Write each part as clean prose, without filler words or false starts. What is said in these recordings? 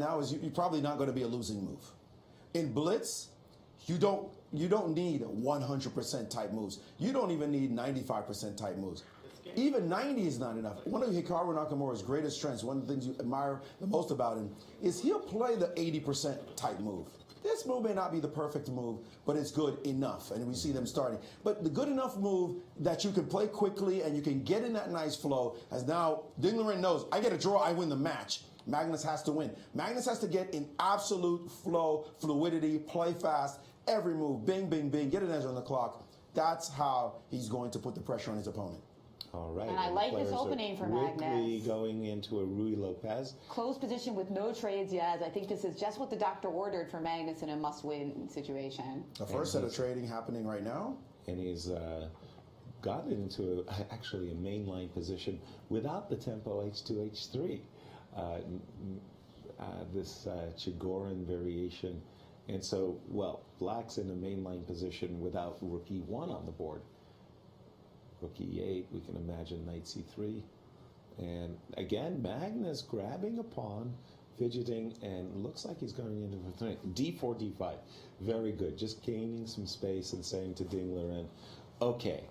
now is you're probably not going to be a losing move. In blitz, you don't need 100% type moves. You don't even need 95% type moves. Even 90 is not enough. One of Hikaru Nakamura's greatest strengths, one of the things you admire the most about him, is he'll play the 80% type move. This move may not be the perfect move, but it's good enough, and we see them starting. But the good enough move that you can play quickly and you can get in that nice flow, as now Dinglerin knows, I get a draw, I win the match. Magnus has to win. Magnus has to get in absolute flow, fluidity, play fast, every move, bing, bing, bing, get an edge on the clock. That's how he's going to put the pressure on his opponent. All right. And I like this opening for Magnus. Going into a Rui Lopez. Close position with no trades, yes. I think this is just what the doctor ordered for Magnus in a must-win situation. The first set of trading happening right now. And he's gotten into actually a mainline position without the tempo H2, H3. This Chigorin variation. And so, well, Black's in a mainline position without rook E1 on the board. Rook E8, we can imagine knight C3. And again, Magnus grabbing a pawn, fidgeting, and looks like he's going into D4, D5. Very good. Just gaining some space and saying to Dinglerin, okay,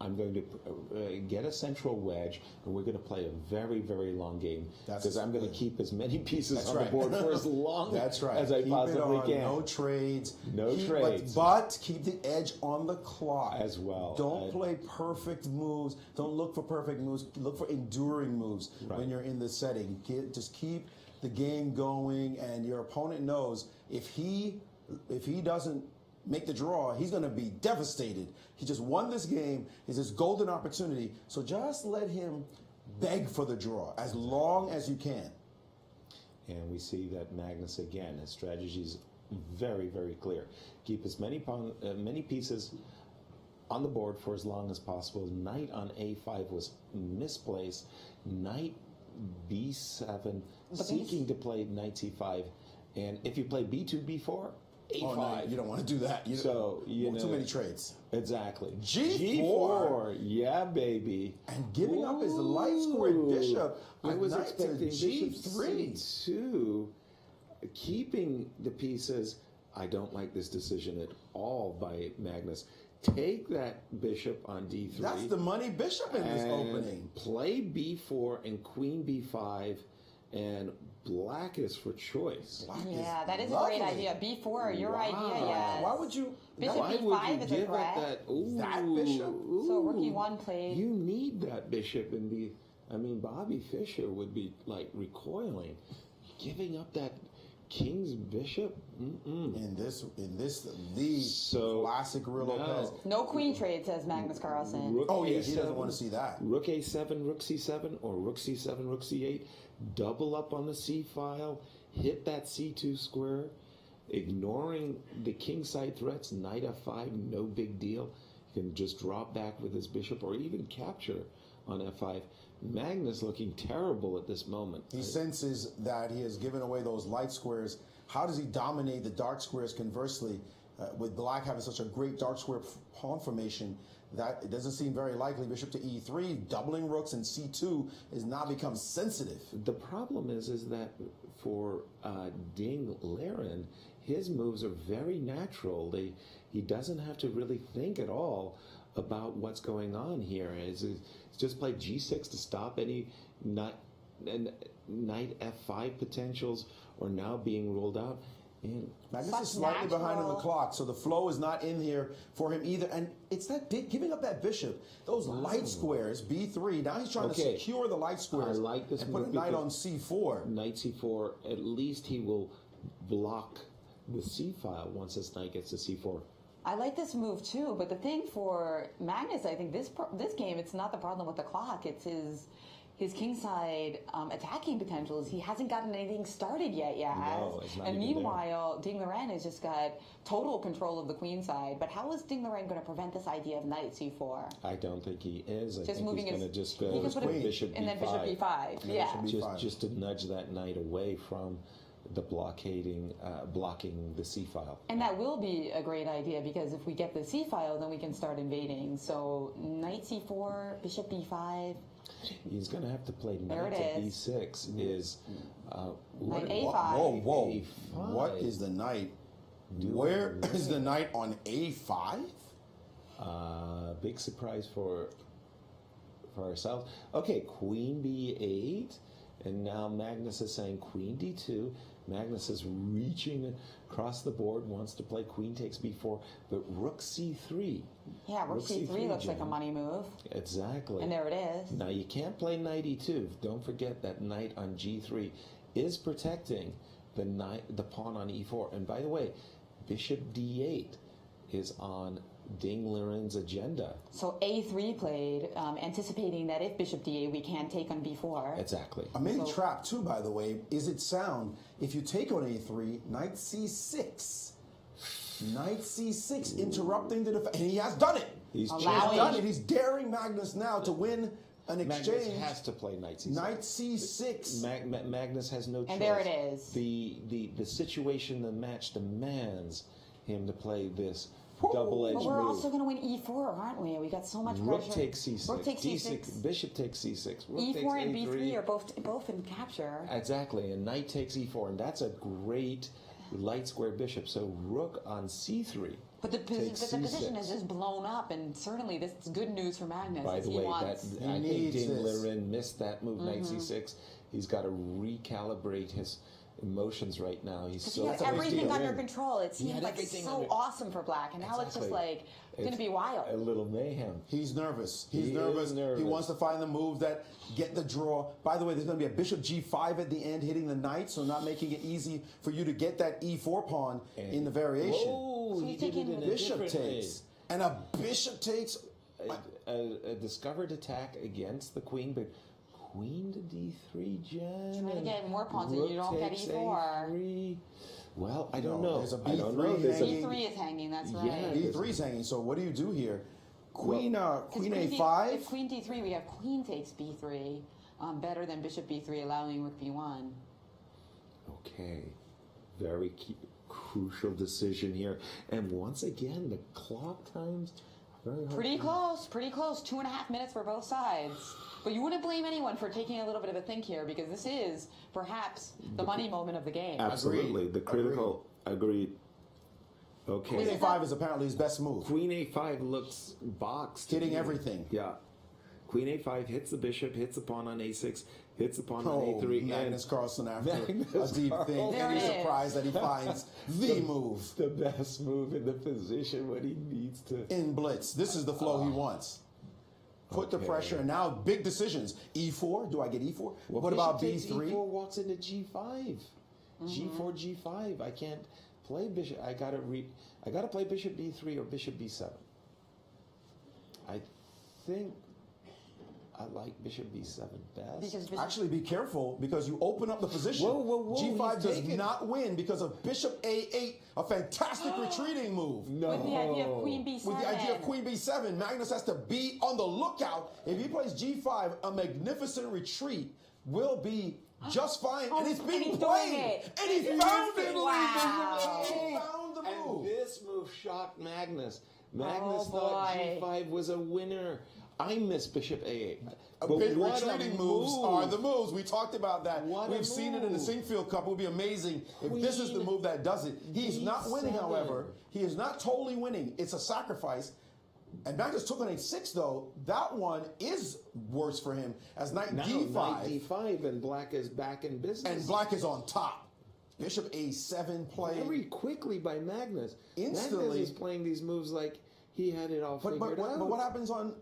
I'm going to get a central wedge, and we're going to play a very, very long game because I'm going to keep as many pieces on the board for as long as I possibly can. No trades. No trades. But keep the edge on the clock. As well. Don't play perfect moves. Don't look for perfect moves. Look for enduring moves when you're in the setting. Just keep the game going, and your opponent knows if he doesn't make the draw, he's going to be devastated. He just won this game. It's his golden opportunity. So just let him beg for the draw as long as you can. And we see that Magnus, again, his strategy is very, very clear. Keep as many pieces on the board for as long as possible. Knight on A5 was misplaced. Knight B7, seeking to play knight C5. And if you play B2, B4, A5. Oh, no, you don't want to do that. Too many trades. Exactly. G4. Yeah, baby. And giving up his light squared bishop. I was knight expecting G3. C2. Keeping the pieces. I don't like this decision at all by Magnus. Take that bishop on D3. That's the money bishop in this opening. Play B4 and queen B5. And Black is for choice. Yeah, that is a great idea. B4, your idea, yes. Why would you? Bishop Why B5 would you is give a it threat. That bishop? So rook E1 played. You need that bishop in the. I mean, Bobby Fischer would be like recoiling, giving up that king's bishop. In this, the classic Rui Lopez. No queen trade, says Magnus Carlsen. He doesn't want to see that. Rook A7, Rook C7, or Rook C7, Rook C8. Double up on the C file. Hit that C2 square. Ignoring the king side threats. Knight F5, no big deal. He can just drop back with his bishop or even capture on F5. Magnus looking terrible at this moment. He senses that he has given away those light squares. How does he dominate the dark squares conversely? With Black having such a great dark square pawn formation, that it doesn't seem very likely. Bishop to E3, doubling rooks, and C2 is now become sensitive. The problem is that for Dinglerin, his moves are very natural. He doesn't have to really think at all about what's going on here. It's just play G6 to stop any knight F5 potentials or now being ruled out. And Magnus is slightly behind on the clock, so the flow is not in here for him either. And it's that giving up that bishop, those light squares, B3. Now he's trying to secure the light squares. I like this and put a knight on C4. Knight C4, at least he will block the C file once his knight gets to C4. I like this move too, but the thing for Magnus, I think this game, it's not the problem with the clock. It's his kingside attacking potentials. He hasn't gotten anything started yet, No, it's not and even meanwhile, Dinglerin has just got total control of the queen side. But how is Dinglerin going to prevent this idea of knight C4? I don't think he is. I think moving he's going to just go bishop B5. And then bishop B5. Yeah. Just to nudge that knight away from the blocking the C file. And that will be a great idea because if we get the C file, then we can start invading. So knight C4, bishop B5. He's going to have to play There knight it to is. e6. Is Knight Whoa, A5. whoa. A5. What is the knight? Doing Where right. is the knight on A5? Big surprise for ourselves. Okay, queen b8, and now Magnus is saying queen d2. Magnus is reaching across the board, wants to play queen takes b4, but rook c3. Yeah, rook c3 looks like a money move. Exactly. And there it is. Now you can't play knight e2. Don't forget that knight on g3 is protecting the pawn on e4. And by the way, bishop d8 is on Ding Liren's agenda. So a3 played, anticipating that if bishop d8, we can take on b4. Exactly. A mini trap too, by the way. Is it sound if you take on A3, knight C6? Knight C6, interrupting the defense. And he has done it. He's He's Allowing- done it. He's daring Magnus now to win an Magnus exchange. has to play knight c6. Knight C6. Magnus has no choice. And there it is. The situation, the match demands him to play this double-edged But we're move. also going to win e4, aren't we? We got so much Rook pressure. takes c6. Rook takes d6. c6. Bishop takes c6. Rook takes E4 and a3. b3 are both in capture. Exactly, and knight takes e4, and that's a great light square bishop. So rook on c3. But the takes position c6. has just blown up, and certainly this is good news for Magnus. By as the he way, wants. I think needs Ding this. Liren missed that move, knight c6. He's got to recalibrate his emotions right now. He's He so has a big everything deal. under control. It He seemed had like everything so under- awesome for Black, and now it's just Exactly. like it's going to be wild. A little mayhem. He's nervous. He's He is nervous. nervous. He wants to find the move that get the draw. By the way, there's going to be a bishop g5 at the end hitting the knight, so not making it easy for you to get that e4 pawn in the variation. Whoa, So he he's did it taking in a Bishop different takes. And a bishop takes. way. A discovered attack against the queen, but queen to d3, Jen. Try to get more pawns, Rook and you don't get takes e4. A3. Well, I don't No, know. there's a I don't B3 know. There's a hanging. B3 is hanging. That's right. Yeah. D3's hanging. So what do you do here? Queen, Because queen if a5. queen d3, we have queen takes b3, better than bishop b3, allowing rook b1. Okay, very crucial decision here. And once again, the clock times very hard. Pretty close, pretty close. 2.5 minutes for both sides. But you wouldn't blame anyone for taking a little bit of a think here, because this is perhaps the money moment of the game. Absolutely, Agreed. the critical agreed. Okay. Queen a5 is apparently his best move. Queen a5 looks boxed. to Hitting me. everything. Yeah. Queen a5 hits the bishop, hits the pawn on a6, hits the pawn on Oh, a3. Magnus Carlsen after Magnus a deep Carlsen. thing. There Any it is. surprise that he finds the move The best move in the position when he needs to. in blitz. This is the flow he wants. Put the Okay. pressure, and now big decisions. E4, do I get E4? Well, What about bishop takes B3? E4 walks into G5. G4, G5. I can't play bishop. I gotta play bishop B3 or bishop B7. I think I like bishop B7 best. Because bishop, Actually, be careful because you open up the position. Whoa, whoa, whoa, G5 he's does taken- not win because of bishop A8, a fantastic retreating move. No. with the idea of queen b7. With the idea of queen b7, Magnus has to be on the lookout. If he plays g5, a magnificent retreat will be just fine. Oh, and it's and being he's played. doing it. And he found it. Wow. He found the And move. this move shocked Magnus. Magnus Oh, thought boy. G5 was a winner. I miss bishop A8. Big what a retreating moves move. are the moves. We talked about that. What a We've seen it in the move. Sinquefield Cup. It would be amazing if this is the Queen move that does it. He's not winning, D7. however. He is not totally winning. It's a sacrifice. And Magnus took on a6, though. That one is worse for him as knight Now, d5. knight D5 and black is back in business. And black is on top. Bishop a7 playing. Very quickly by Magnus. Instantly. Magnus is playing these moves like he had it all But figured out. what happens on,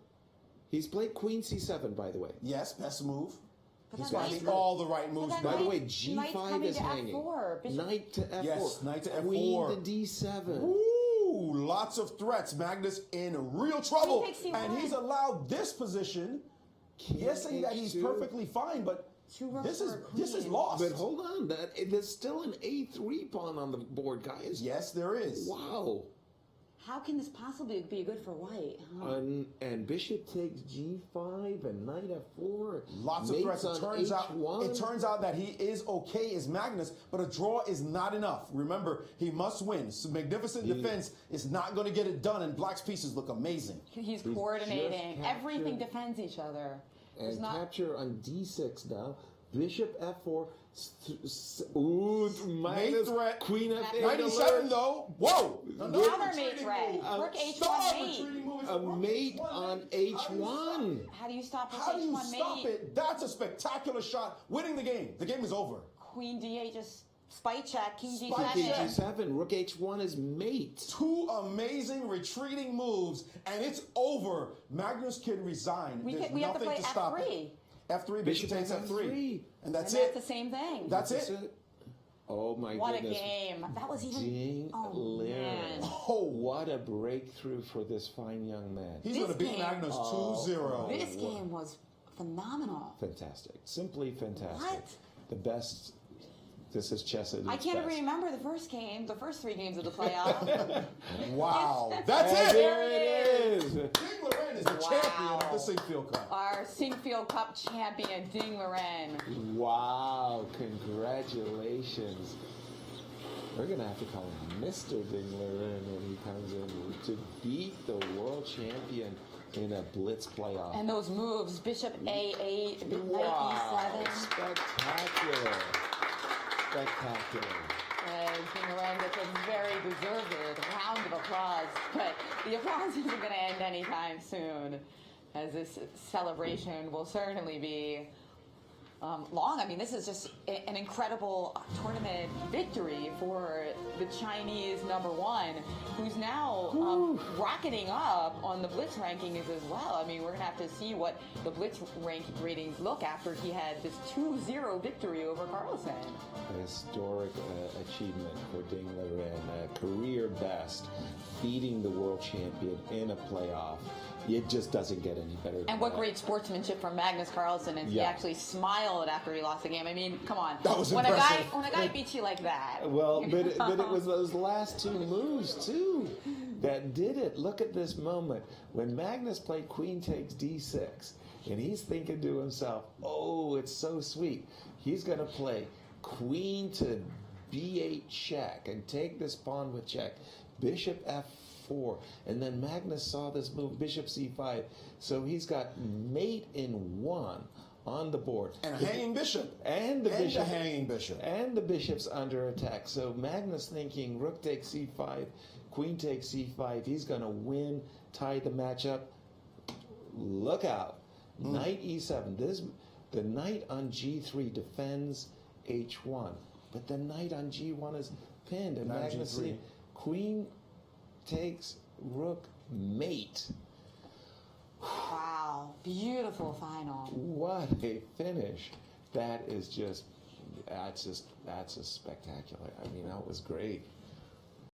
He's played queen c7, by the way. yes, best move. But He's that finding knight- all the right moves. that By the now. way, knight's G5 coming is to hanging. F4. Bishop- Knight to F4. Yes, knight to Queen F4. to D7. Ooh, lots of threats. Magnus in real trouble. Queen takes C1. And he's allowed this position. Guessing that he's H2. perfectly fine, but Two rooks this for is a this is queen. lost. But hold on, there's still an A3 pawn on the board, guys. Yes, there is. Wow. How can this possibly be good for white? Huh? And bishop takes G5 and knight F4. Lots of mates threats. on It turns out that he is okay as Magnus, but a draw is not enough. Remember, he must win. So magnificent defense is not going to get it done, and Black's pieces look amazing. He's just coordinating. captured- Everything defends each other. And not- capture on D6 now. Bishop F4. Ooh, minus threat. Queen F8. 97 alert. though. Whoa! Another mate threat. Rook H1 mate. A mate on H1. How do you stop Rook How do you H1 stop mate? it? That's a spectacular shot, winning the game. The game is over. Queen D8 just spite check. King Spite D7. King check. G7. Rook H1 is mate. Two amazing retreating moves, and it's over. Magnus can resign. We There's have to nothing play to stop F3. it. F3, bishop takes F3. And that's And it. that's the same thing. That's That's it. it. Oh my What goodness. a game. That was even... Ding Oh, Liren. man. Oh, What a breakthrough for this fine young man. he's This going to beat game- Magnus Oh. 2-0. This game was phenomenal. Fantastic. Simply fantastic. What? The best. This is chess at its I can't best. even remember the first game, the first 3 games of the playoff. Wow. That's And it. there it is. Ding Liren is the champion of the Sinquefield Cup. Our Sinquefield Cup champion, Ding Liren. Wow. Congratulations. We're going to have to call him Mr. Ding Liren when he comes in to beat the world champion in a blitz playoff. And those moves, Bishop A8, Knight Wow. E7. Spectacular. Spectacular. Ding Liren gets a very deserved round of applause. But the applause isn't going to end anytime soon, as this celebration will certainly be long. I mean, this is just an incredible tournament victory for the Chinese #1, who's now rocketing up on the Blitz rankings as well. I mean, we're going to have to see what the Blitz ratings look after he had this 2-0 victory over Carlsen. A historic achievement for Ding Liren, a career best, beating the world champion in a playoff. It just doesn't get any better than And what that. great sportsmanship from Magnus Carlsen, and he Yeah. actually smiled after he lost the game. I mean, come on. That was when impressive. a guy beats you like that. Well, but it was those last 2 moves, too, that did it. Look at this moment. When Magnus played Queen takes D6, and he's thinking to himself, oh, it's so sweet. He's going to play Queen to B8 check and take this pawn with check. Bishop F4. And then Magnus saw this move, Bishop C5. So he's got mate in 1 on the board. And a hanging bishop. And the bishop. a hanging bishop. And the bishop's under attack. So Magnus thinking rook takes c5, queen takes c5. He's going to win, tie the matchup. Look out. Knight e7. The knight on g3 defends h1. But the knight on g1 is pinned. And Knight Magnus G3. see, queen takes rook mate. Wow. Beautiful final. What a finish. That's just spectacular. I mean, that was great.